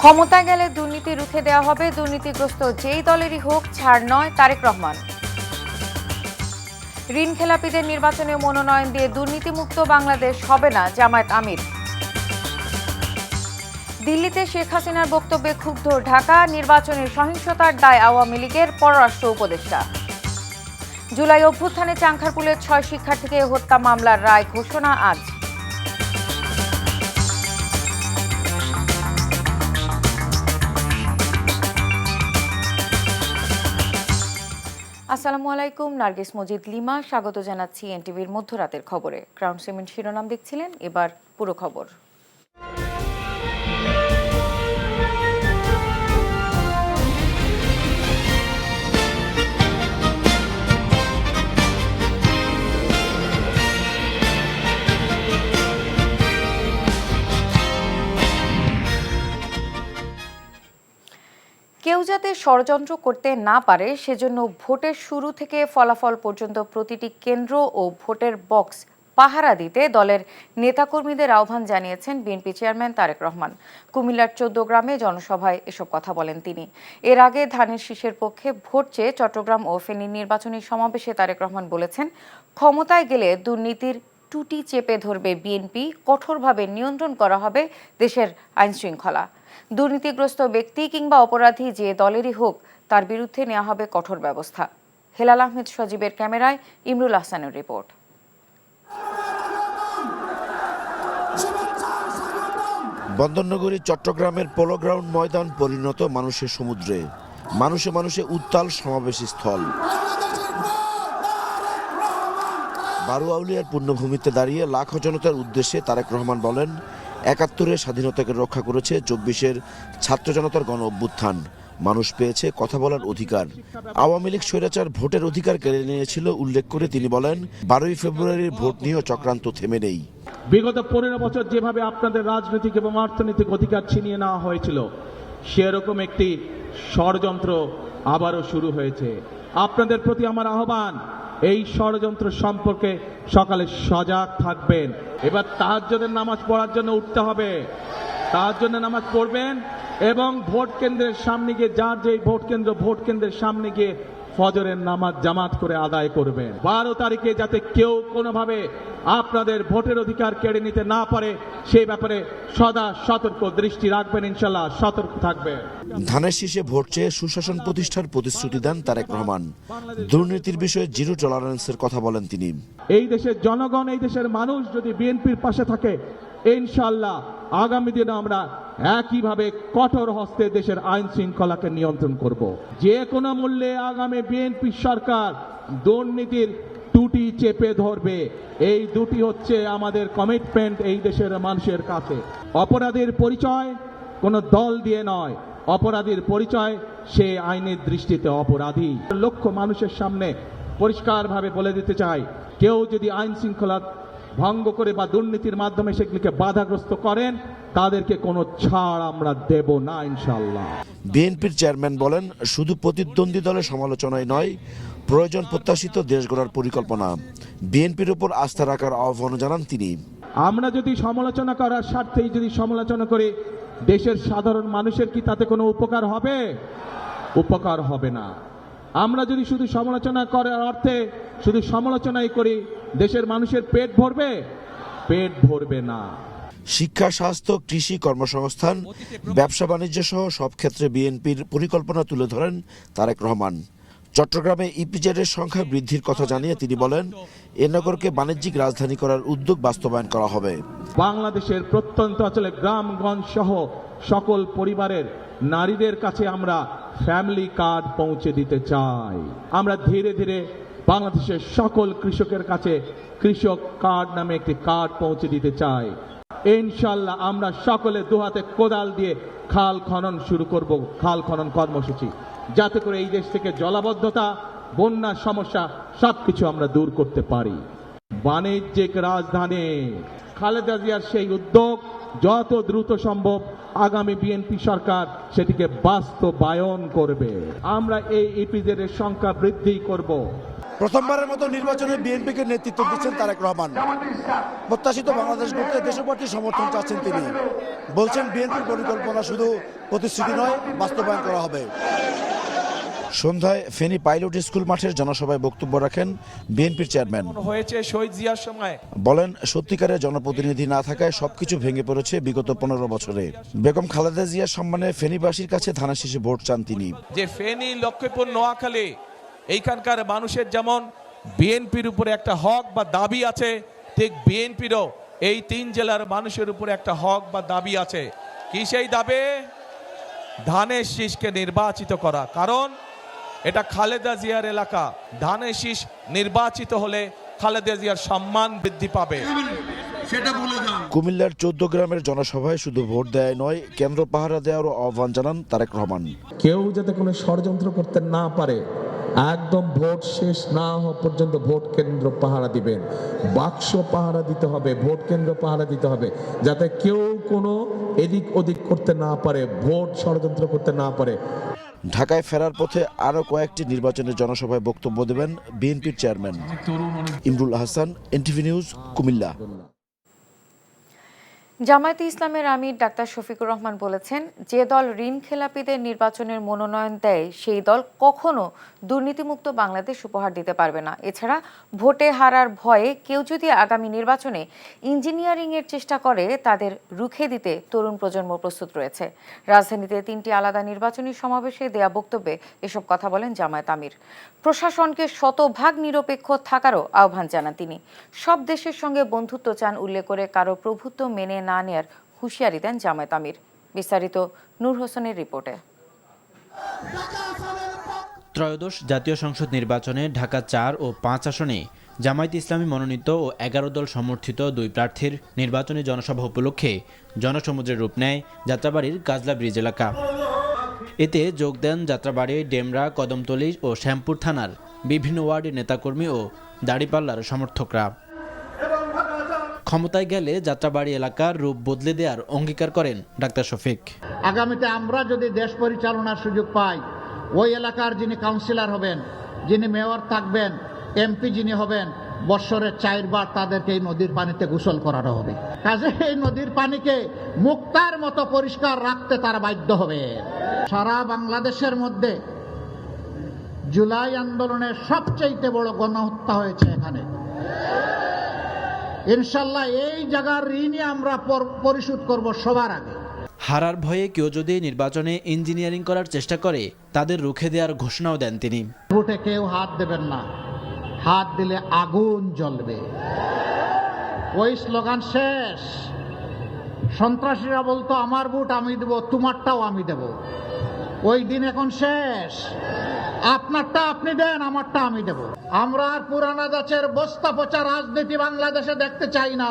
ক্ষমতায় গেলে দুর্নীতি রুখে দেওয়া হবে, দুর্নীতিগ্রস্ত যেই দলেরই হোক ছাড় নয়, তারেক রহমান। ঋণ খেলাপিদের নির্বাচনে মনোনয়ন দিয়ে দুর্নীতিমুক্ত বাংলাদেশ হবে না, জামায়াত আমির। দিল্লিতে শেখ হাসিনার বক্তব্যে ক্ষুব্ধ ঢাকা, নির্বাচনে সহিংসতার দায় আওয়ামী লীগের, পররাষ্ট্র উপদেষ্টা। জুলাই অভ্যুত্থানে চাংখারপুলের 6 শিক্ষার্থীকে হত্যা মামলার রায় ঘোষণা আজ। আসসালামু আলাইকুম, নার্গিস মজিদ লিমা স্বাগত জানাচ্ছি এনটিভির মধ্যরাতের খবরে। ক্রাউন সিমেন্ট শিরোনাম দেখছিলেন, এবার পুরো খবর। কেউ যাতে ষড়যন্ত্র করতে না পারে সেজন্য ভোটের শুরু থেকে ফলাফল পর্যন্ত প্রতিটি কেন্দ্র ও ভোটের বক্স পাহারা দিতে দলের নেতাকর্মীদের আহ্বান জানিয়েছেন বিএনপি চেয়ারম্যান তারেক রহমান। কুমিল্লার 14 গ্রামে জনসভায় এসব কথা বলেন তিনি। এর আগে ধানের শীষের পক্ষে ভোট চেয়ে চট্টগ্রাম ও ফেনীর নির্বাচনী সমাবেশে তারেক রহমান বলেছেন, ক্ষমতায় গেলে দুর্নীতির টুটি চেপে ধরবে বিএনপি, কঠোরভাবে নিয়ন্ত্রণ করা হবে দেশের আইনশৃঙ্খলা। দুর্নীতিগ্রস্ত ব্যক্তি কিংবা অপরাধী যে দলেরই হোক তার বিরুদ্ধে নেওয়া হবে কঠোর ব্যবস্থা। হেলাল আহমেদ সজীবের ক্যামেরায় ইমরুল আহসানের রিপোর্ট। বন্দরনগরী চট্টগ্রামের পোলো গ্রাউন্ড ময়দান পরিণত মানুষের সমুদ্রে, মানুষে মানুষে উত্তাল সমাবেশ স্থল। বারুয়াউলিয়ার পূর্ণভূমিতে দাঁড়িয়ে লাখো জনতার উদ্দেশ্যে তারেক রহমান বলেন, ৭১-এর স্বাধীনতাকে রক্ষা করেছে ২৪-এর ছাত্র জনতার গণ অভ্যুত্থান। মানুষ পেয়েছে কথা বলার অধিকার। আওয়ামী লীগ স্বৈরাচার ভোটের অধিকার কেড়ে নিয়েছিল উল্লেখ করে তিনি বলেন, ১২ই ফেব্রুয়ারির ভোট নিয়েও চক্রান্ত থেমে নেই। বিগত ১৫ বছর যেভাবে আপনাদের রাজনৈতিক এবং অর্থনৈতিক অধিকার ছিনিয়ে নেওয়া হয়েছিল, সেরকম একটি ষড়যন্ত্র আবারও শুরু হয়েছে। আপনাদের প্রতি আমার আহ্বান, এই ষড়যন্ত্র সম্পর্কে সকালে সজাগ থাকবেন। এবার তাহাজ্জুদের নামাজ পড়ার জন্য উঠতে হবে, তাহাজ্জুদের নামাজ পড়বেন এবং ভোট কেন্দ্রের সামনে গিয়ে, যার যে ভোট কেন্দ্রের সামনে গিয়ে ফজরের নামাজ জামাত করে আদায় করবেন। 12 তারিখে যাতে কেউ কোনোভাবে আপনাদের ভোটের অধিকার কেড়ে নিতে না পারে, সেই ব্যাপারে সদা সতর্ক দৃষ্টি রাখবেন, ইনশাল্লাহ সতর্ক থাকবেন। ধানের শীষে ভোট চেয়ে সুশাসন প্রতিষ্ঠার প্রতিশ্রুতি দেন তারেক রহমান। দুর্নীতির বিষয়ে জিরো টলারেন্সের কথা বলেন তিনি। এই দেশের জনগণ, এই দেশের মানুষ যদি বিএনপির পাশে থাকে, ইনশাল্লাহ আগামী দিনে আমরা একইভাবে কঠোর হস্তে দেশের আইন শৃঙ্খলাকে নিয়ন্ত্রণ করব। যে কোনো মূল্যে আগামী বিএনপি সরকার দুর্নীতির টুটি চেপে ধরবে। এই দুটি হচ্ছে আমাদের কমিটমেন্ট এই দেশের মানুষের কাছে। অপরাধীর পরিচয় কোনো দল দিয়ে নয়, অপরাধীর পরিচয় সে আইনের দৃষ্টিতে অপরাধী। লক্ষ মানুষের সামনে পরিষ্কারভাবে বলে দিতে চাই, কেউ যদি আইন শৃঙ্খলা ভঙ্গ করে বা দুর্নীতির মাধ্যমে সেগুলিকে বাধাগ্রস্ত করেন, তাদেরকে কোনো ছাড় আমরা দেব না, ইনশাআল্লাহ। বিএনপির চেয়ারম্যান বলেন, শুধু প্রতিদ্বন্দ্বী দলের সমালোচনায় নয়, প্রয়োজন প্রত্যাশিত দেশ গড়ার পরিকল্পনা। বিএনপির উপর আস্থা রাখার আহ্বান জানান তিনি। আমরা যদি সমালোচনা করার স্বার্থেই যদি সমালোচনা করি, দেশের সাধারণ মানুষের কি তাতে কোনো উপকার হবে? উপকার হবে না। আমরা যদি শুধু সমালোচনা করার অর্থে শুধু সমালোচনাই করি, দেশের মানুষের পেট ভরবে? পেট ভরবে না। শিক্ষা, স্বাস্থ্য, কৃষি, কর্মসংস্থান, ব্যবসা বাণিজ্য সহ সব ক্ষেত্রে বিএনপির পরিকল্পনা তুলে ধরেন তারেক রহমান। চট্টগ্রামে ইপিজেডের সংখ্যা বৃদ্ধির কথা জানিয়ে তিনি বলেন, এ নগরকে বাণিজ্যিক রাজধানী করার উদ্যোগ বাস্তবায়ন করা হবে। বাংলাদেশের প্রত্যন্ত অঞ্চলে গ্রামগঞ্জ সহ সকল পরিবারের নারীদের কাছে আমরা ফ্যামিলি কার্ড পৌঁছে দিতে চাই। আমরা ধীরে ধীরে বাংলাদেশের সকল কৃষকের কাছে কৃষক কার্ড নামে একটি কার্ড পৌঁছে দিতে চাই। ইনশাল্লাহ আমরা সকলে দুহাতে কোদাল দিয়ে খাল খনন শুরু করব, খাল খনন কর্মসূচি, যাতে করে এই দেশ থেকে জলাবদ্ধতা, বন্যার সমস্যা সবকিছু আমরা দূর করতে পারি। বাণিজ্যিক রাজধানী, খালেদা জিয়ার সেই উদ্যোগ যত দ্রুত সম্ভব আগামী বিএনপি সরকার সেটিকে বাস্তবায়ন করবে। আমরা এই ইপিজেডের সংখ্যা বৃদ্ধি করব। প্রথমবারের মতো নির্বাচনে বিএনপিকে নেতৃত্ব দিচ্ছেন তারেক রহমান। প্রত্যাশিত বাংলাদেশ গড়তে দেশপ্রার্থীর সমর্থন চাচ্ছেন তিনি। বলছেন বিএনপির পরিকল্পনা শুধু প্রতিশ্রুতি নয়, বাস্তবায়ন করা হবে। সন্ধ্যায় ফেনী পাইলট স্কুল মাঠের জনসভায় বক্তব্য রাখেন বিএনপির চেয়ারম্যান। হয়েছে শহীদ জিয়ার সময়। বলেন, সত্যিকারের জনপ্রতিনিধি না থাকায় সবকিছু ভেঙে পড়েছে বিগত 15 বছরে। বেগম খালেদা জিয়ার সম্মানে ফেনীবাসীর কাছে ধানের শীষে ভোট চান তিনি। যে ফেনী, লক্ষ্মীপুর, নোয়াখালী এইখানকার মানুষের যেমন বিএনপির উপরে একটা হক বা দাবি আছে, ঠিক বিএনপিরও এই 3 জেলার মানুষের উপরে একটা হক বা দাবি আছে। কি সেই দাবি? ধানের শীষকে নির্বাচিত করা। কারণ এটা খালেদা জিয়ার এলাকা। ধানের শীষ নির্বাচিত হলে খালেদা জিয়ার সম্মান বৃদ্ধি পাবে। কুমিল্লার 14 গ্রামের জনসভায় শুধু ভোট দেয় নয়, কেন্দ্র পাহারা দেওয়ারও আহ্বান জানান তারেক রহমান। কেউ যাতে কোনো ষড়যন্ত্র করতে না পারে, একদম ভোট শেষ না হওয়া পর্যন্ত ভোট কেন্দ্র পাহারা দিবেন। বাক্স পাহারা দিতে হবে, ভোট কেন্দ্র পাহারা দিতে হবে, যাতে কেউ কোনো এদিক ওদিক করতে না পারে, ভোট ষড়যন্ত্র করতে না পারে। ঢাকায় ফেরার পথে আরও কয়েকটি নির্বাচনের জনসভায় বক্তব্য দেবেন বিএনপির chairman. Imrul Hasan, NTV news, Comilla. জামায়াতে ইসলামের আমির ডাক্তার শফিকুর রহমান বলেছেন, যে দল ঋণ খেলাপিদের নির্বাচনের মনোনয়ন দেয় সেই দল কখনো দুর্নীতিমুক্ত বাংলাদেশ উপহার দিতে পারবে না। এছাড়া ভোটে হারার ভয়ে কেউ যদি আগামী নির্বাচনে ইঞ্জিনিয়ারিংয়ের চেষ্টা করে, তাদের রুখে দিতে তরুণ প্রজন্ম প্রস্তুত রয়েছে। রাজধানীতে 3টি আলাদা নির্বাচনী সমাবেশে দেয়া বক্তব্যে এসব কথা বলেন জামায়াত আমির। প্রশাসনকে শতভাগ নিরপেক্ষ থাকারও আহ্বান জানান তিনি। সব দেশের সঙ্গে বন্ধুত্ব চান উল্লেখ করে কারো প্রভুত্ব মেনে না নেয়ার হুঁশিয়ারি দেন জামায়াত আমির। বিস্তারিত নূর হোসেনের রিপোর্টে। ত্রয়োদশ জাতীয় সংসদ নির্বাচনে ঢাকা 4 ও 5 আসনে জামায়াতে ইসলামী মনোনীত ও 11 দল সমর্থিত 2 প্রার্থীর নির্বাচনী জনসভা উপলক্ষে জনসমুদ্রের রূপ নেয় যাত্রাবাড়ির কাজলা ব্রিজ এলাকা। এতে যোগ দেন যাত্রাবাড়ি, ডেমরা, কদমতলী ও শ্যামপুর থানার বিভিন্ন ওয়ার্ডের নেতাকর্মী ও দাড়িপাল্লার সমর্থকরা। ক্ষমতায় গেলে যাত্রাবাড়ি এলাকার রূপ বদলে দেওয়ার অঙ্গীকার করেন ডাক্তার শফিক। আগামীতে আমরা যদি দেশ পরিচালনার সুযোগ পাই, ওই এলাকার যিনি কাউন্সিলর হবেন, যিনি মেয়র থাকবেন, এমপি যিনি হবেন, বৎসরের 4 বার তাদেরকে এই নদীর পানিতে গোসল করানো হবে। কাজে এই নদীর পানিকে মুক্তার মতো পরিষ্কার রাখতে তারা বাধ্য হবে। সারা বাংলাদেশের মধ্যে জুলাই আন্দোলনের সবচেয়ে বড় গণহত্যা হয়েছে এখানে। ইনশাল্লাহ এই জায়গার ঋণই আমরা পরিশোধ করব সবার আগে। হারার ভয়ে কেউ যদি নির্বাচনে ইঞ্জিনিয়ারিং করার চেষ্টা করে, তাদের রুখে দেওয়ার ঘোষণাও দেন তিনি। ভোটে কেউ হাত দেবেন না, হাত দিলে আগুন জ্বলবে। ওই স্লোগান শেষ। সন্ত্রাসীরা বলতো আমার ভোট আমি দেব, তোমারটাও আমি দেব। ওই দিন এখন শেষ। আপনারটা আপনি দেন, আমারটা আমি দেব। আমরা আর পুরানা দাঁচের বস্তা পচা রাজনীতি বাংলাদেশে দেখতে চাই না।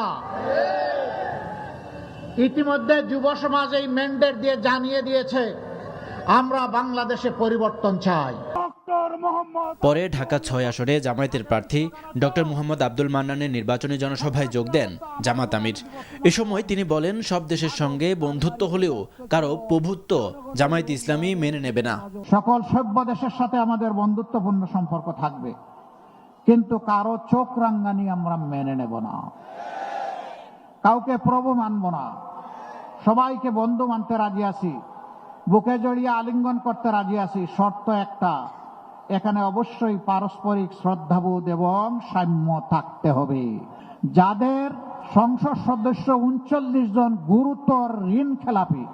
ইতিমধ্যে যুব সমাজ এই ম্যান্ডেট দিয়ে জানিয়ে দিয়েছে, আমরা বাংলাদেশে পরিবর্তন চাই। পরে ঢাকা 6 আসনে জামায়াতের প্রার্থী ডক্টর মোহাম্মদ আব্দুল মান্নানের নির্বাচনী জনসভায় যোগ দেন জামাত আমির। এ সময় তিনি বলেন, সব দেশের সঙ্গে বন্ধুত্ব হলেও কারো প্রভুত্ব জামায়াত ইসলামী মেনে নেবে না। সকল সভ্য দেশের সাথে আমাদের বন্ধুত্বপূর্ণ সম্পর্ক থাকবে, কিন্তু কারো চোখ রাঙ্গানি আমরা মেনে নেব না, কাউকে প্রভু মানব না। সবাইকে বন্ধু মানতে রাজি আছি, বুকে জড়িয়ে আলিঙ্গন করতে রাজি আছি। শর্ত একটা, এখানে অবশ্যই পারস্পরিক শ্রদ্ধাবোধ এবং সাম্য থাকতে হবে। যাদের সংসদ সদস্য 39 জন গুরুতর ঋণ খেলাপি,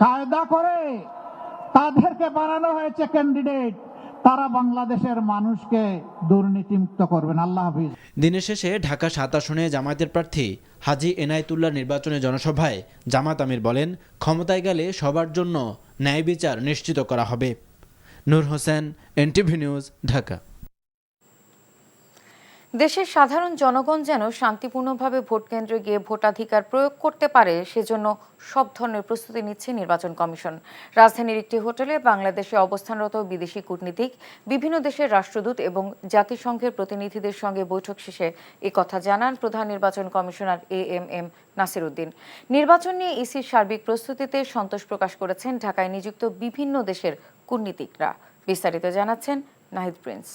কায়দা করে তাদেরকে বানানো হয়েছে ক্যান্ডিডেট, তারা বাংলাদেশের মানুষকে দুর্নীতিমুক্ত করবেন। আল্লাহ হাফিজ। দিনের শেষে ঢাকা 7 আসনে জামায়াতের প্রার্থী হাজী এনায়েতুল্লাহ নির্বাচনী জনসভায় জামাত আমির বলেন, ক্ষমতায় গেলে সবার জন্য ন্যায় বিচার নিশ্চিত করা হবে। নূর হোসেন, এনটিভি নিউজ, ঢাকা। দেশের সাধারণ জনগণ যেন শান্তিপূর্ণভাবে ভোট কেন্দ্রে গিয়ে ভোটাধিকার প্রয়োগ করতে পারে, সেজন্য সব ধরনের প্রস্তুতি নিচ্ছে নির্বাচন কমিশন। রাজধানীর একটি হোটেলে বাংলাদেশে অবস্থানরত বিদেশি কূটনীতিক, বিভিন্ন দেশের রাষ্ট্রদূত এবং জাতিসংঘের প্রতিনিধিদের সঙ্গে বৈঠক শেষে একথা জানান প্রধান নির্বাচন কমিশনার AMM নাসির উদ্দিন। নির্বাচন নিয়ে ইসির সার্বিক প্রস্তুতিতে সন্তোষ প্রকাশ করেছেন ঢাকায় নিযুক্ত বিভিন্ন দেশের কূটনীতিকরা। বিস্তারিত জানাচ্ছেন নাহিদ প্রিন্স।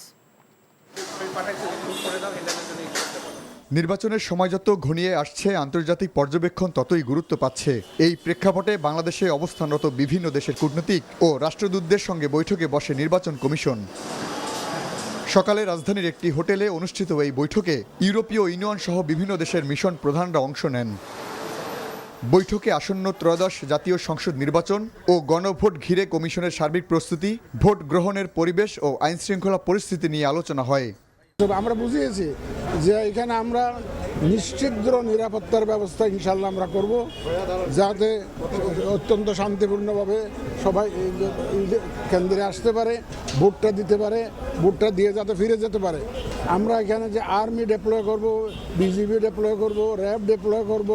নির্বাচনের সময় যত ঘনিয়ে আসছে আন্তর্জাতিক পর্যবেক্ষণ ততই গুরুত্ব পাচ্ছে। এই প্রেক্ষাপটে বাংলাদেশে অবস্থানরত বিভিন্ন দেশের কূটনীতিক ও রাষ্ট্রদূতদের সঙ্গে বৈঠকে বসে নির্বাচন কমিশন। সকালে রাজধানীর একটি হোটেলে অনুষ্ঠিত এই বৈঠকে ইউরোপীয় ইউনিয়ন সহ বিভিন্ন দেশের মিশন প্রধানরা অংশ নেন। বৈঠকে আসন্ন ত্রয়োদশ জাতীয় সংসদ নির্বাচন ও গণভোট ঘিরে কমিশনের সার্বিক প্রস্তুতি, ভোট গ্রহণের পরিবেশ ও আইনশৃঙ্খলা পরিস্থিতি নিয়ে আলোচনা হয়। আমরা বুঝিয়েছি যে এখানে আমরা নিশ্চিদ্র নিরাপত্তার ব্যবস্থা ইনশাল্লাহ আমরা করব, যাতে অত্যন্ত শান্তিপূর্ণভাবে সবাই কেন্দ্রে আসতে পারে, ভোটটা দিতে পারে, ভোটটা দিয়ে যাতে ফিরে যেতে পারে। আমরা এখানে যে আর্মি ডেপ্লয় করব, বিজিবি ডেপ্লয় করব, র্যাব ডেপ্লয় করব,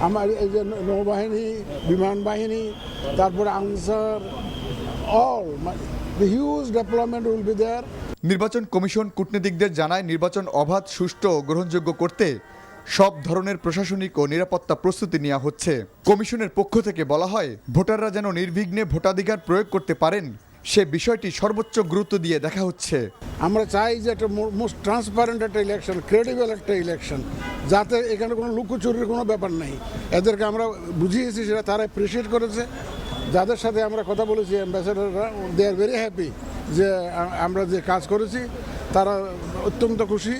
আমার এই যে নৌবাহিনী, বিমান বাহিনী, তারপরে answer, all the huge deployment will be there. নির্বাচন কমিশন কূটনীতিকদের জানায়, নির্বাচন অবাধ, সুষ্ঠু ও গ্রহণযোগ্য করতে সব ধরনের প্রশাসনিক ও নিরাপত্তা প্রস্তুতি নেওয়া হচ্ছে। কমিশনের পক্ষ থেকে বলা হয়, ভোটাররা যেন নির্বিঘ্নে ভোটাধিকার প্রয়োগ করতে পারেন সে বিষয়টি সর্বোচ্চ গুরুত্ব দিয়ে দেখা হচ্ছে। আমরা চাই যে একটা মোস্ট ট্রান্সপারেন্ট একটা ইলেকশন, ক্রেডিবল একটা ইলেকশন, যাতে এখানে কোনো লুকোচুরির কোনো ব্যাপার নেই। এদেরকে আমরা বুঝিয়েছি, সেটা তারা অ্যাপ্রিসিয়েট করেছে। যাদের সাথে আমরা কথা বলেছি অ্যাম্বাসেডাররা, দে আর ভেরি হ্যাপি যে আমরা যে কাজ করেছি, তারা অত্যন্ত খুশি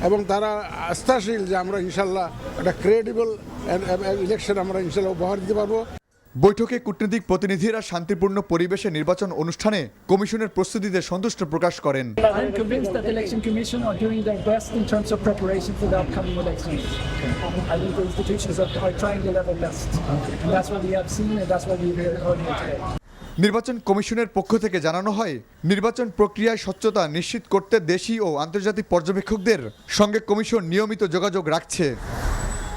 এবং তারা আস্থাশীল যে আমরা ইনশাল্লাহ একটা ক্রেডিবল ইলেকশন আমরা ইনশাল্লাহ উপহার দিতে পারবো। বৈঠকে কূটনৈতিক প্রতিনিধিরা শান্তিপূর্ণ পরিবেশে নির্বাচন অনুষ্ঠানে কমিশনের প্রস্তুতিতে সন্তুষ্ট প্রকাশ করেন। I'm convinced that the Election Commission are doing their best in terms of preparation for the upcoming elections. I think the institutions are trying their level best. And that's what we have seen and that's what we heard here today. নির্বাচন কমিশনের পক্ষ থেকে জানানো হয়, নির্বাচন প্রক্রিয়ায় স্বচ্ছতা নিশ্চিত করতে দেশি ও আন্তর্জাতিক পর্যবেক্ষকদের সঙ্গে কমিশন নিয়মিত যোগাযোগ রাখছে।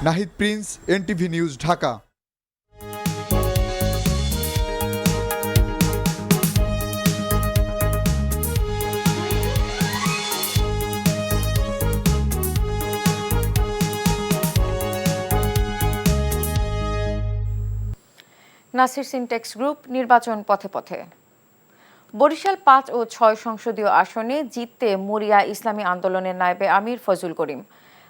Nahid Prince, NTV news, Dhaka. Nasir syntax group নির্বাচন পথে পথে। বরিশাল ৫ ও ৬ সংসদীয় আসনে জিততে মরিয়া ইসলামী আন্দোলনের নায়েবে আমির ফজলুল করিম।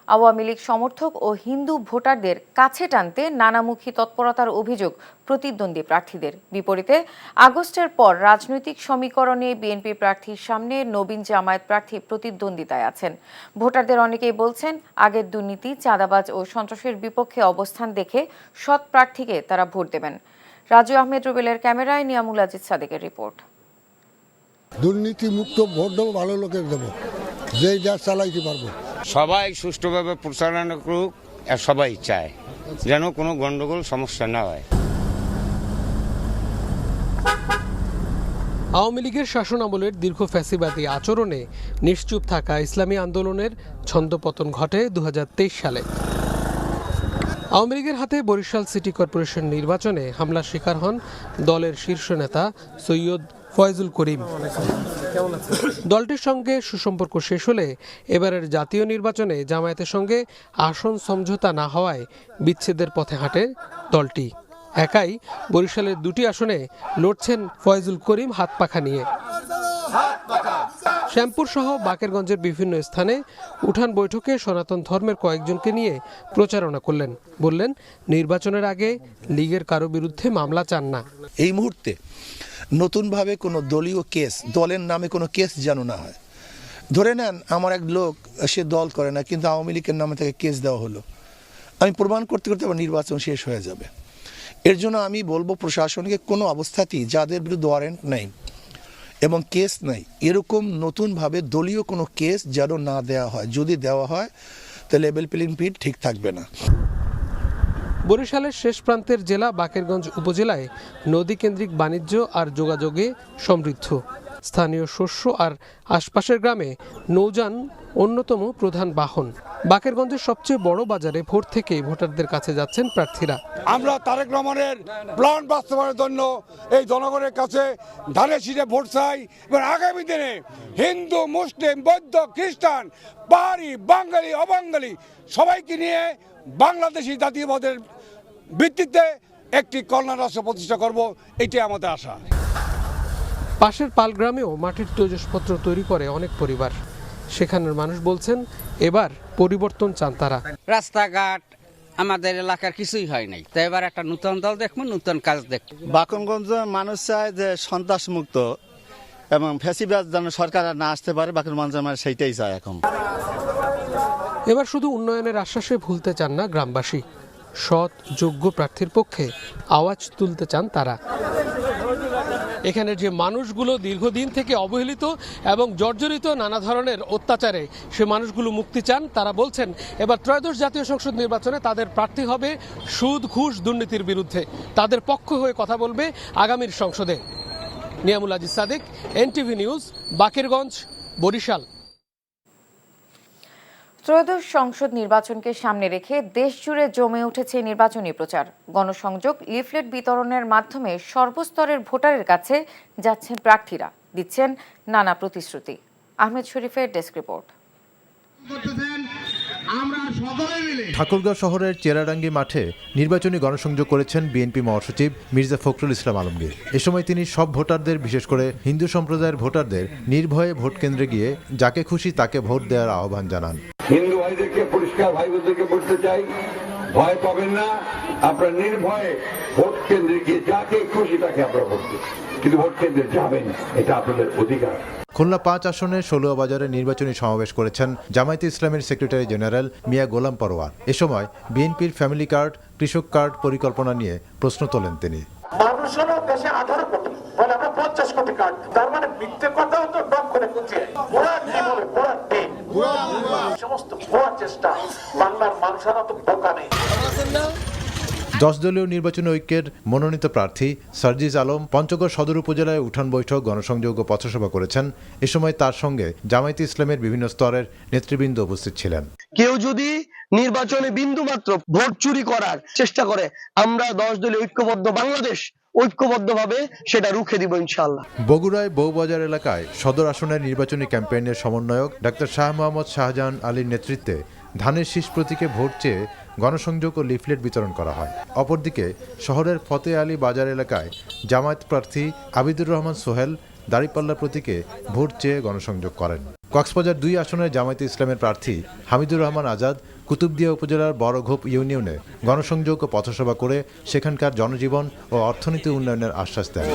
আওয়ামী লীগ সমর্থক ও হিন্দু ভোটারদের কাছে টানতে নানামুখী তৎপরতার অভিযোগ প্রতিদ্বন্দ্বী প্রার্থীদের। বিপরীতে আগস্টের পর রাজনৈতিক সমীকরণে বিএনপি প্রার্থীর সামনে নবীন জামায়াত প্রার্থী প্রতিদ্বন্দ্বিতায় আছেন। ভোটারদের অনেকেই বলছেন, আগের দুর্নীতি, চাঁদাবাজ ও সন্ত্রাসের বিপক্ষে অবস্থান দেখে সৎ প্রার্থীকে তারা ভোট দেবেন। রাজু আহমেদ রুবেলের ক্যামেরায় নিয়ামুল আজিজ সাদেকের রিপোর্ট। দুর্নীতি মুক্ত ভোট দেবো, ভালো লোকের দেবো, যেই দেশ চালাইতে পারবো। সবাই সুষ্ঠুভাবে পরিচালনা করুক, আর সবাই চায় যেন কোনো গন্ডগোল সমস্যা না হয়। আওয়ামী লীগের শাসনামলের দীর্ঘ ফ্যাসিবাদী আচরণে নিশ্চুপ থাকা ইসলামী আন্দোলনের ছন্দপতন ঘটে 2023 সালে। আওয়ামী লীগের হাতে বরিশাল সিটি কর্পোরেশন নির্বাচনে হামলার শিকার হন দলের শীর্ষ নেতা সৈয়দ ফয়জুল করিম। দলটির সঙ্গে সুসম্পর্ক শেষ হলে এবারের জাতীয় নির্বাচনে জামায়াতের সঙ্গে আসন সমঝোতা না হওয়ায় বিচ্ছেদের পথে হাঁটে দলটি। একাই বরিশালের 2টি আসনে লড়ছেন ফয়জুল করিম হাত পাখা নিয়ে। শ্যামপুর সহ বাকেরগঞ্জের বিভিন্ন স্থানে উঠান বৈঠকে সনাতন ধর্মের কয়েকজনকে নিয়ে প্রচারণা করলেন। বললেন, নির্বাচনের আগে লীগের কারো বিরুদ্ধে মামলা চান না। এই মুহূর্তে নতুনভাবে কোনো দলীয় কেস, দলের নামে কোনো কেস যেন না হয়। ধরে নেন আমার এক লোক, সে দল করে না, কিন্তু আওয়ামী লীগের নামে তাকে কেস দেওয়া হলো, আমি প্রমাণ করতে করতে আবার নির্বাচন শেষ হয়ে যাবে। এর জন্য আমি বলবো প্রশাসনকে কোনো অবস্থাতেই যাদের বিরুদ্ধে ওয়ারেন্ট নেই এবং কেস নাই, এরকম নতুনভাবে দলীয় কোনো কেস যেন না দেওয়া হয়। যদি দেওয়া হয় তাহলে লেভেল প্লেইং ফিল্ড ঠিক থাকবে না। বরিশালের শেষ প্রান্তের জেলা বাকেরগঞ্জ উপজেলায় নদীকেন্দ্রিক বাণিজ্য আর যোগাযোগে সমৃদ্ধ। স্থানীয় শস্য আর আশপাশের গ্রামে নৌযান অন্যতম প্রধান বাহন। বাকেরগঞ্জের সবচেয়ে বড় বাজারে ভোর থেকেই ভোটারদের কাছে যাচ্ছেন প্রার্থীরা। আমরা তারেক রহমানের প্ল্যান বাস্তবায়নের জন্য এই জনগণের কাছে ধারে শিরে ভোট চাই এবং আগামী দিনে হিন্দু, মুসলিম, বৌদ্ধ, খ্রিস্টান, পাহাড়ি, বাঙালি, অবাঙালি সবাইকে নিয়ে বাংলাদেশি জাতীয়বাদের ভিত্তিতে একটি কল্যাণ রাষ্ট্র প্রতিষ্ঠা করব, এটাই আমাদের আশা। পাশের পালগ্রামেও মাটির তৈজসপত্র তৈরি করে অনেক পরিবার। সেখানের মানুষ বলছেন এবার পরিবর্তন চান তারা। রাস্তাঘাট আমাদের এলাকার কিছুই হয় নাই, তো এবার একটা নতুন দল দেখবো, নতুন কাজ দেখবো। বাকনগঞ্জের মানুষ চায় যে সন্ত্রাস মুক্ত এবং ফ্যাসিবাদ যেন সরকার না আসতে পারে, বাকনগঞ্জের মানুষ সেইটাই চায় এখন। এবার শুধু উন্নয়নের আশ্বাসে ভুলতে চান না গ্রামবাসী, সৎ যোগ্য প্রার্থীর পক্ষে আওয়াজ তুলতে চান তারা। এখানের যে মানুষগুলো দীর্ঘদিন থেকে অবহেলিত এবং জর্জরিত নানা ধরনের অত্যাচারে, সে মানুষগুলো মুক্তি চান। তারা বলছেন এবার ত্রয়োদশ জাতীয় সংসদ নির্বাচনে তাদের প্রার্থী হবে সুদ ঘুষ দুর্নীতির বিরুদ্ধে, তাদের পক্ষ হয়ে কথা বলবে আগামীর সংসদে। Niamul Aziz Sadiq, NTV news, Bakerganj, Barishal. ত্রয়োদশ সংসদ নির্বাচনকে সামনে রেখে দেশজুড়ে জমে উঠেছে নির্বাচনী প্রচার। গণসংযোগ, লিফলেট বিতরণের মাধ্যমে সর্বস্তরের ভোটারের কাছে যাচ্ছেন প্রার্থীরা, দিচ্ছেন নানা প্রতিশ্রুতি। আহমেদ শরীফের ডেস্ক রিপোর্ট। ঠাকুরগাঁও শহরের চেরাডাঙ্গি মাঠে নির্বাচনী গণসংযোগ করেছেন বিএনপি মহাসচিব মির্জা ফখরুল ইসলাম আলমগীর। এ সময় তিনি সব ভোটারদের, বিশেষ করে হিন্দু সম্প্রদায়ের ভোটারদের নির্ভয়ে ভোট কেন্দ্রে গিয়ে যাকে খুশি তাকে ভোট দেওয়ার আহ্বান জানান। হিন্দু ভাইদেরকে, পরিষ্কার ভাই বোনদেরকে বলতে চাই, ভয় পাবেন না, আপনারা নির্ভয়ে ভোট কেন্দ্রে গিয়ে যাকে খুশি তাকে আপনারা ভোট দিন, কিন্তু ভোট কেন্দ্রে যাবেন, এটা আপনাদের অধিকার। খুলনা ৫ আসনের ষোলোয়া বাজারে নির্বাচনী সমাবেশ করেছেন জামায়াতে ইসলামের সেক্রেটারি জেনারেল মিয়া গোলাম পরোয়ার। এ সময় বিএনপির ফ্যামিলি কার্ড, কৃষক কার্ড পরিকল্পনা নিয়ে প্রশ্ন তোলেন তিনি। মানুষ হলো দেশে 18 কোটি, বলে আমরা 50 কোটি কার্ড, তার মানে মিথ্যে কথাও তো দম করে বুঝিয়ে পুরা কি বলে, পুরা টিম, সমস্ত ভুয়া চেষ্টা। বাংলার মানুষেরা তো বোকা নেই। 10 দলীয় নির্বাচনী ঐক্যের মনোনীত প্রার্থী সার্জিস আলম পঞ্চগড় সদর উপজেলায় উঠান বৈঠক, গণসংযোগ ও পথসভা করেছেন। এ সময় তার সঙ্গে জামায়াতে ইসলামের বিভিন্ন স্তরের নেতৃবৃন্দ উপস্থিত ছিলেন। কেউ যদি নির্বাচনে বিন্দুমাত্র ভোট চুরি করার চেষ্টা করে, আমরা 10 দলীয় ঐক্যবদ্ধ বাংলাদেশ ঐক্যবদ্ধভাবে সেটা রুখে দিব ইনশাআল্লাহ। বগুড়ায় বউবাজার এলাকায় সদর আসনের নির্বাচনী ক্যাম্পেইনের সমন্বয়ক ডাক্তার শাহ মোহাম্মদ শাহজাহান আলীর নেতৃত্বে ধানের শীষ প্রতীকে ভোট চেয়ে গণসংযোগ ও লিফলেট বিতরণ করা হয়। অপরদিকে শহরের ফতে আলী বাজার এলাকায় জামায়াত প্রার্থী আবিদুর রহমান সোহেল দাঁড়িপাল্লা প্রতীকে ভোট চেয়ে গণসংযোগ করেন। কক্সবাজার 2 আসনের জামায়াতে ইসলামের প্রার্থী হামিদুর রহমান আজাদ কুতুবদিয়া উপজেলার বড়ঘোপ ইউনিয়নে গণসংযোগ ও পথসভা করে সেখানকার জনজীবন ও অর্থনীতি উন্নয়নের আশ্বাস দেন।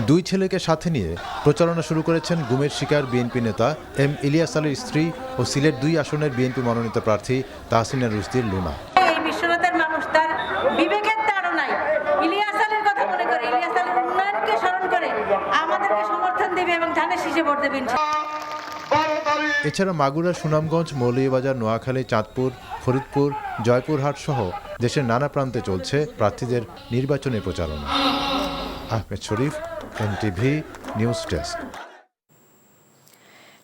2 ছেলেকে সাথে নিয়ে প্রচারণা শুরু করেছেন গুমের শিকার বিএনপি নেতা এম ইলিয়াস আলীর স্ত্রী ও সিলেট 2 আসনের বিএনপি মনোনীত প্রার্থী তাহসিনা রুশদীর লুনা। এই বিশ্বনাথের মানুষ তার বিবেকের তাড়নায় ইলিয়াস আলীর কথা মনে করে, ইলিয়াস আলীর উন্নয়নকে স্মরণ করে আমাদেরকে সমর্থন দেবে এবং ধানের শীষে ভোট দেবে। এছাড়া মাগুরা, সুনামগঞ্জ, মৌলভীবাজার, নোয়াখালী, চাঁদপুর, ফরিদপুর, জয়পুরহাট সহ দেশের নানা প্রান্তে চলছে প্রার্থীদের নির্বাচনী প্রচারণা। আহমেদ শরীফ, এনটিভি নিউজ ডেস্ক।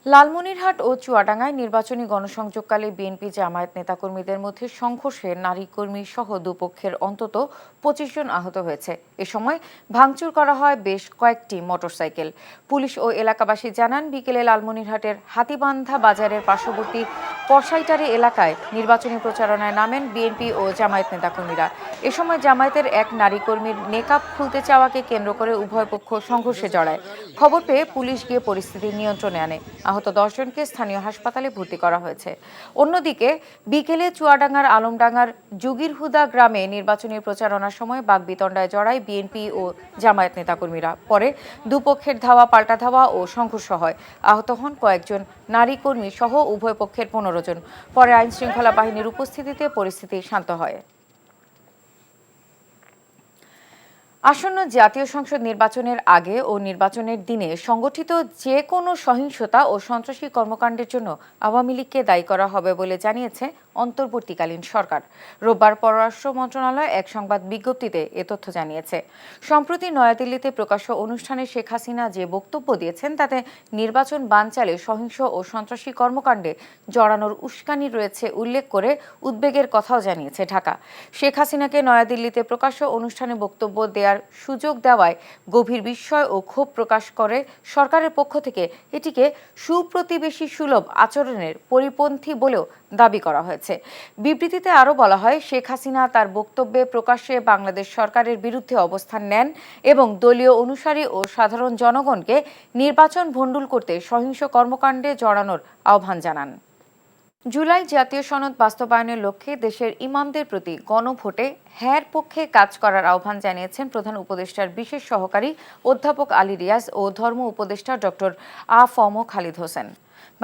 লালমনিরহাট ও চুয়াডাঙ্গায় নির্বাচনী গণসংযোগকালে বিএনপি জামায়াত নেতাকর্মীদের মধ্যে সংঘর্ষে নারী কর্মী সহ দুপক্ষের অন্তত 25 জন আহত হয়েছে। এ সময় ভাঙচুর করা হয় বেশ কয়েকটি মোটরসাইকেল। পুলিশ ও এলাকাবাসী জানান, বিকেলে লালমনিরহাটের হাতিবান্ধা বাজারের পার্শ্ববর্তী পরসাইটারি এলাকায় নির্বাচনী প্রচারণায় নামেন বিএনপি ও জামায়াত নেতাকর্মীরা। এ সময় জামায়াতের এক নারী কর্মীর নেকাব খুলতে চাওয়াকে কেন্দ্র করে উভয় পক্ষ সংঘর্ষে জড়ায়। খবর পেয়ে পুলিশ গিয়ে পরিস্থিতি নিয়ন্ত্রণে আনে। আহত 10 জনকে স্থানীয় হাসপাতালে ভর্তি করা হয়েছে। অন্যদিকে বিকেলে চুয়াডাঙ্গার আলমডাঙ্গার যুগিরহুদা গ্রামে নির্বাচনী প্রচারণার সময় বাগবিতণ্ডায় জড়ায় বিএনপি ও জামায়াত নেতাকর্মীরা। পরে দুপক্ষের ধাওয়া পাল্টা ধাওয়া ও সংঘর্ষ হয়। আহত হন কয়েকজন নারী কর্মী সহ উভয় পক্ষের 15 জন। পরে আইন শৃঙ্খলা বাহিনীর উপস্থিতিতে পরিস্থিতি শান্ত হয়। আসন্ন জাতীয় সংসদ নির্বাচনের আগে ও নির্বাচনের দিনে সংগঠিত যে কোনো সহিংসতা ও সন্ত্রাসী কর্মকাণ্ডের জন্য আওয়ামী লীগকে দায়ী করা হবে বলে জানিয়েছে অন্তর্বর্তীকালীন সরকার। রোববার পররাষ্ট্র মন্ত্রণালয় এক সংবাদ বিজ্ঞপ্তিতে এ তথ্য জানিয়েছে। সম্প্রতি নয়াদিল্লিতে প্রকাশ্য অনুষ্ঠানে শেখ হাসিনা যে বক্তব্য দিয়েছেন তাতে নির্বাচন বানচালে সহিংস ও সন্ত্রাসী কর্মকাণ্ডে জড়ানোর উস্কানি রয়েছে উল্লেখ করে উদ্বেগের কথাও জানিয়েছে ঢাকা। শেখ হাসিনাকে নয়াদিল্লিতে প্রকাশ্য অনুষ্ঠানে বক্তব্য দেওয়ার দেওয়ার সুযোগ দেওয়ায় গভীর বিস্ময় ও ক্ষোভ প্রকাশ করে সরকারের পক্ষ থেকে এটিকে সুপ্রতিবেশী সুলভ আচরণের পরিপন্থী বলেও দাবি করা হয়েছে। বিবৃতিতে আরও বলা হয়, শেখ হাসিনা তার বক্তব্যে প্রকাশ্যে বাংলাদেশ সরকারের বিরুদ্ধে অবস্থান নেন এবং দলীয় অনুসারী ও সাধারণ জনগণকে নির্বাচন ভণ্ডুল করতে সহিংস কর্মকাণ্ডে জড়ানোর আহ্বান জানান। জুলাই জাতীয় সনদ বাস্তবায়নের লক্ষ্যে দেশের ইমামদের প্রতি গণভোটে হ্যাঁর পক্ষে কাজ করার আহ্বান জানিয়েছেন প্রধান উপদেষ্টার বিশেষ সহকারী অধ্যাপক আলী রিয়াজ ও ধর্ম উপদেষ্টা ডক্টর আ.ফ.ম. খালিদ হোসেন।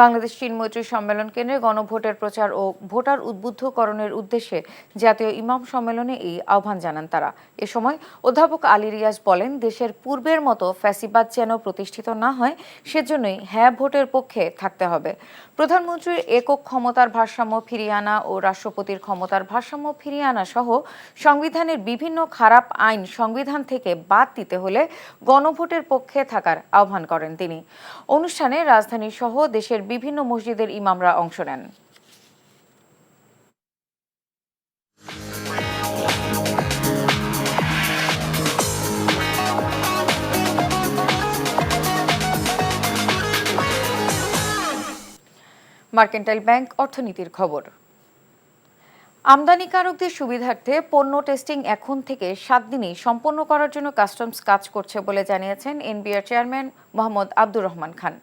বাংলাদেশ চীন মৈত্রী সম্মেলন কেন্দ্রে গণভোটের প্রচার ও ভোটার উদ্বুদ্ধকরণের উদ্দেশ্যে জাতীয় ইমাম সম্মেলনে এই আহ্বান জানান তারা। এ সময় অধ্যাপক আলী রিয়াজ বলেন, দেশের পূর্বের মতো ফ্যাসিবাদ যেন প্রতিষ্ঠিত না হয় সেজন্যই হ্যাঁ ভোটের পক্ষে থাকতে হবে। প্রধানমন্ত্রীর একক ক্ষমতার ভারসাম্য ফিরিয়ে আনা ও রাষ্ট্রপতির ক্ষমতার ভারসাম্য ফিরিয়ে আনা সহ সংবিধানের বিভিন্ন খারাপ আইন সংবিধান থেকে বাদ দিতে হলে গণভোটের পক্ষে থাকার আহ্বান করেন তিনি। অনুষ্ঠানে রাজধানী সহ দেশের বিভিন্ন মসজিদের ইমামরা অংশ নেন। মার্কেন্টাইল ব্যাংক অর্থনীতির খবর। আমদানিকারকদের সুবিধার্থে পণ্য টেস্টিং এখন থেকে 7 দিনেই সম্পন্ন করার জন্য কাস্টমস কাজ করছে বলে জানিয়েছেন এনবিআর চেয়ারম্যান মোহাম্মদ আব্দুর রহমান খান।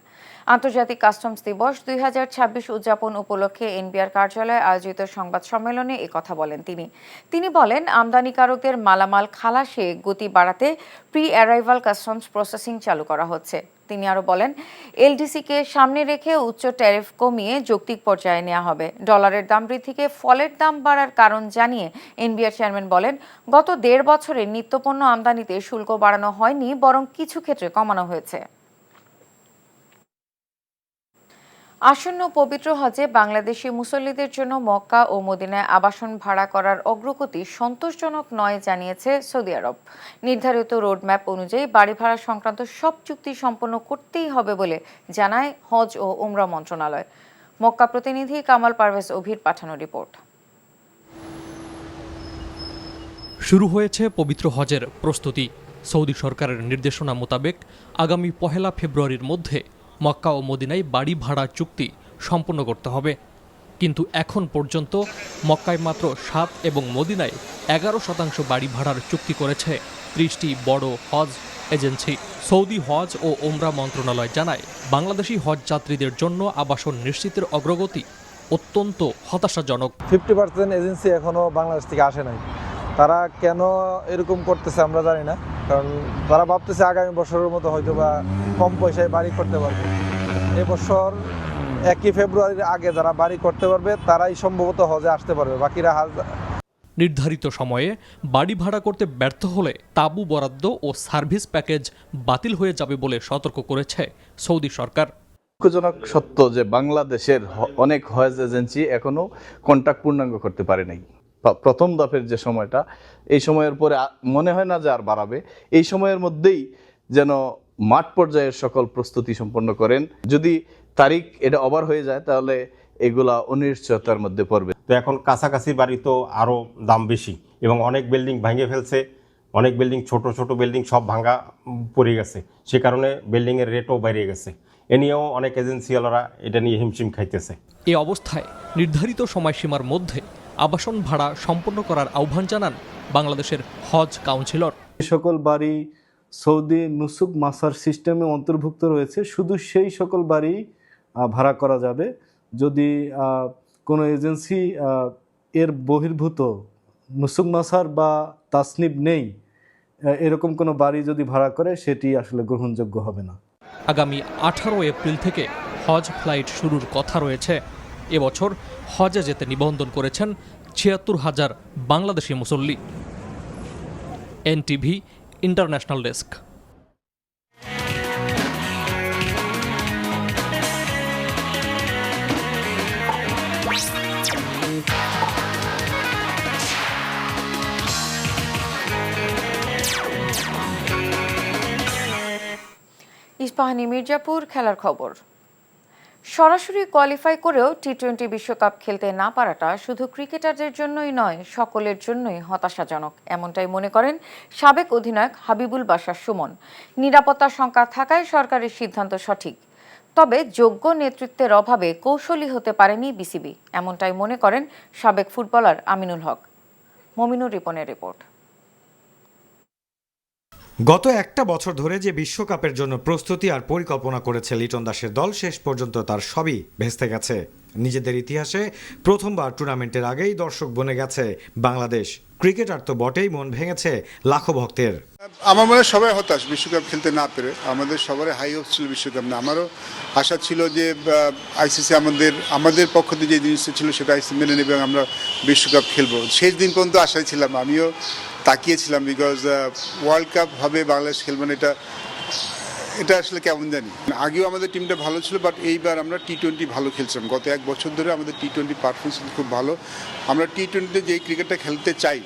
আন্তর্জাতিক কাস্টমস দিবস 2026 উদযাপন উপলক্ষে এনবিআর কার্যালয়ে আয়োজিত সংবাদ সম্মেলনে একথা বলেন তিনি বলেন, আমদানিকারকদের মালামাল খালাসে গতি বাড়াতে প্রি অ্যারাইভাল কাস্টমস প্রসেসিং চালু করা হচ্ছে। তিনি আরও বলেন, এলডিসিকে সামনে রেখে উচ্চ ট্যারিফ কমিয়ে যৌক্তিক পর্যায়ে নেওয়া হবে। ডলারের দাম বৃদ্ধিকে ফলের দাম বাড়ার কারণ জানিয়ে এনবিআর চেয়ারম্যান বলেন, গত 1.5 বছরে নিত্যপণ্য আমদানিতে শুল্ক বাড়ানো হয়নি, বরং কিছু ক্ষেত্রে কমানো হয়েছে। আসন্ন পবিত্র হজে বাংলাদেশি মুসল্লিদের জন্য মক্কা ও মদিনায় আবাসন ভাড়া করার অগ্রগতি সন্তোষজনক নয় জানিয়েছে সৌদি আরব। নির্ধারিত রোডম্যাপ অনুযায়ী বাড়ি ভাড়া সংক্রান্ত সব চুক্তি সম্পন্ন করতেই হবে বলে জানায় হজ ও উমরা মন্ত্রণালয়। মক্কা প্রতিনিধি কামাল পারভেজ অভির পাঠানো রিপোর্ট। শুরু হয়েছে পবিত্র হজের প্রস্তুতি। সৌদি সরকারের নির্দেশনা মোতাবেক আগামী 1 ফেব্রুয়ারির মধ্যে মক্কা ও মদিনায় বাড়ি ভাড়া চুক্তি সম্পন্ন করতে হবে। কিন্তু এখন পর্যন্ত মক্কায় মাত্র 7 এবং মদিনায় 11% বাড়ি ভাড়ার চুক্তি করেছে 30টি বড় হজ এজেন্সি। সৌদি হজ ও ওমরা মন্ত্রণালয় জানায়, বাংলাদেশি হজ যাত্রীদের জন্য আবাসন নিশ্চিতের অগ্রগতি অত্যন্ত হতাশাজনক। 50% এজেন্সি এখনো বাংলাদেশ থেকে আসে নাই। তারা কেন এরকম করতেছে আমরা জানি না, কারণ তারা ভাবতেছে আগামী বছরের মতো হয়তো বা কম পয়সায় বাড়ি করতে পারবে। এবছর 1 ফেব্রুয়ারির আগে যারা বাড়ি করতে পারবে তারাই সম্ভবত হজে আসতে পারবে, বাকিরা নির্ধারিত সময়ে বাড়ি ভাড়া করতে ব্যর্থ হলে তাঁবু বরাদ্দ ও সার্ভিস প্যাকেজ বাতিল হয়ে যাবে বলে সতর্ক করেছে সৌদি সরকার। দুঃখজনক সত্য যে বাংলাদেশের অনেক হজ এজেন্সি এখনো কন্ট্রাক্ট পূর্ণাঙ্গ করতে পারে নাই। প্রথম দফের যে সময়টা, এই সময়ের পরে মনে হয় না যে আর বাড়াবে। এই সময়ের মধ্যেই যেন মাঠ পর্যায়ের সকল প্রস্তুতি সম্পন্ন করেন। যদি তারিখ এটা ওভার হয়ে যায় তাহলে এগুলা অনিশ্চয়তার মধ্যে পড়বে। তো এখন কাছাকাছি বাড়ি তো আরও দাম বেশি এবং অনেক বিল্ডিং ভেঙে ফেলছে, অনেক বিল্ডিং ছোট ছোট বিল্ডিং সব ভাঙা পড়ে গেছে, সে কারণে বিল্ডিংয়ের রেটও বেড়ে গেছে। এ নিয়েও অনেক এজেন্সিওয়ালারা এটা নিয়ে হিমশিম খাইতেছে। এই অবস্থায় নির্ধারিত সময়সীমার মধ্যে আবাসন ভাড়া সম্পন্ন করার আহ্বান জানান বাংলাদেশের হজ কাউন্সিলর। সকল বাড়ি সৌদি নুসুক মাসার সিস্টেমে অন্তর্ভুক্ত রয়েছে, শুধু সেই সকল বাড়ি ভাড়া করা যাবে। যদি কোনো এজেন্সি এর বহির্ভূত নুসুক মাসার বা তাসনিব নেই এরকম কোনো বাড়ি যদি ভাড়া করে সেটি আসলে গ্রহণযোগ্য হবে না। আগামী 18 এপ্রিল থেকে হজ ফ্লাইট শুরুর কথা রয়েছে। এবছর হজে যেতে নিবন্ধন করেছেন ৭৬,০০০ বাংলাদেশি মুসল্লি। NTV international desk. Ispahani Mirzapur খেলার খবর। সরাসরি কোয়ালিফাই করেও টি-20 বিশ্বকাপ খেলতে না পারাটা শুধু ক্রিকেটারদের জন্যই নয়, সকলের জন্যই হতাশাজনক, এমনটাই মনে করেন সাবেক অধিনায়ক হাবিবুল বাশার সুমন। নিরাপত্তার শঙ্কা থাকায় সরকারের সিদ্ধান্ত সঠিক, তবে যোগ্য নেতৃত্বের অভাবে কৌশলী হতে পারেনি বিসিবি, এমনটাই মনে করেন সাবেক ফুটবলার আমিনুল হক। মমিনুর রিপনের রিপোর্ট। গত একটা বছর ধরে যে বিশ্বকাপের জন্য প্রস্তুতি আর পরিকল্পনা করেছে লিটন দাসের দল, শেষ পর্যন্ত তার সবই ভেস্তে গেছে। নিজেদের ইতিহাসে প্রথমবার টুর্নামেন্টের আগেই দর্শক বনে গেছে বাংলাদেশ। ক্রিকেটার তো বটেই, মন ভেঙেছে লাখো ভক্তের। আমার মনে হয় সবাই হতাশ বিশ্বকাপ খেলতে না পেরে। আমাদের সবারই হাই হোপ ছিল বিশ্বকাপ না। আমারও আশা ছিল যে আইসিসি আমাদের পক্ষ থেকে যে জিনিসটা ছিল সেটা আইসিসি মেনে নেবে এবং আমরা বিশ্বকাপ খেলবো। শেষ দিন পর্যন্ত আশায় ছিলাম, আমিও তাকিয়েছিলাম, বিকজ ওয়ার্ল্ড কাপ হবে বাংলাদেশ খেলবেন, এটা আসলে কেমন জানি। আগেও আমাদের টিমটা ভালো ছিল, বাট এইবার আমরা টি-20 ভালো খেলছিলাম। গত এক বছর ধরে আমাদের টি-20 পারফরমেন্স খুব ভালো। আমরা টি-20তে যেই ক্রিকেটটা খেলতে চাই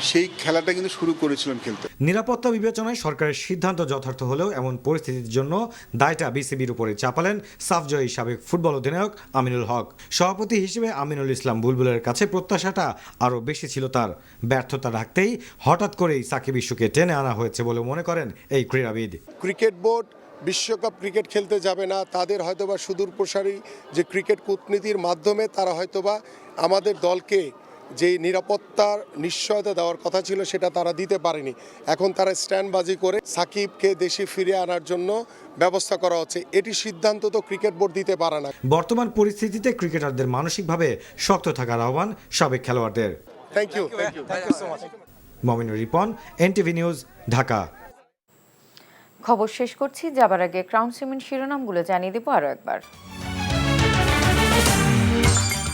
সেই খেলাটা কিন্তু শুরু করেছিলাম খেলতে। নিরাপত্তা বিবেচনায় সরকারের সিদ্ধান্ত যথার্থ হলেও এমন পরিস্থিতির জন্য দায়টা বিসিবির উপরে চাপালেন সাফজয়ী সাবেক ফুটবল অধিনায়ক আমিনুল হক। সভাপতি হিসেবে আমিনুল ইসলাম বুলবুলের কাছে প্রত্যাশাটা আরও বেশি ছিল তার। ব্যর্থতা রাখতেই হঠাৎ করেই সাকিব ইস্যুকে টেনে আনা হয়েছে বলে মনে করেন এই ক্রীড়াবিদ। ক্রিকেট বোর্ড বিশ্বকাপ ক্রিকেট খেলতে যাবে না, তাদের হয়তোবা সুদূর প্রসারী যে ক্রিকেট কূটনীতির মাধ্যমে তারা হয়তোবা আমাদের দলকে যে নিরাপত্তার নিশ্চয়তা দেওয়ার কথা ছিল সেটা তারা দিতে পারেনি। এখন তারা স্ট্যান্ডবাজি করে সাকিবকে দেশে ফিরে আনার জন্য ব্যবস্থা করা হচ্ছে। এটি সিদ্ধান্ত তো ক্রিকেট বোর্ড দিতে পারে না। বর্তমান পরিস্থিতিতে ক্রিকেটারদের মানসিকভাবে শক্ত থাকার আহ্বান সাবেক খেলোয়াড়দের। Thank you so much. Mominur Ripon, NTV news, Dhaka. খবর শেষ করছি, যাবার আগে ক্রাউন সিমেন্ট শিরোনামগুলো জানিয়ে দেব আরও একবার।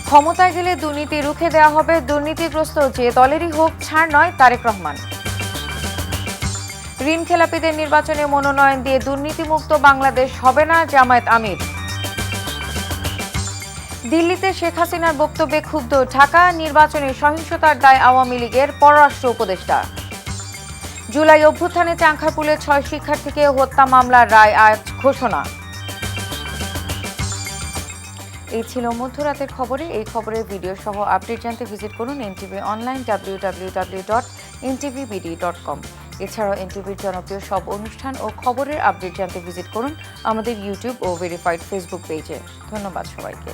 ক্ষমতায় গেলে দুর্নীতি রুখে দেওয়া হবে, দুর্নীতিগ্রস্ত যে দলেরই হোক ছাড় নয় তারেক রহমান। ঋণ খেলাপিদের নির্বাচনে মনোনয়ন দিয়ে দুর্নীতিমুক্ত বাংলাদেশ হবে না, জামায়াত আমির। দিল্লিতে শেখ হাসিনার বক্তব্যে ক্ষুব্ধ ঢাকা, নির্বাচনে সহিংসতার দায় আওয়ামী লীগের পররাষ্ট্র উপদেষ্টা। জুলাই অভ্যুত্থানে চাংখারপুলের 6 শিক্ষার্থীকে হত্যা মামলার রায় আজ ঘোষণা। এই ছিল মধ্যরাতের খবরে। এই খবরের ভিডিও সহ আপডেট জানতে ভিজিট করুন এনটিভি অনলাইন www.ntvbd.com। এছাড়াও এনটিভির জনপ্রিয় সব অনুষ্ঠান ও খবরের আপডেট জানতে ভিজিট করুন আমাদের ইউটিউব ও ভেরিফাইড ফেসবুক পেজে। ধন্যবাদ সবাইকে।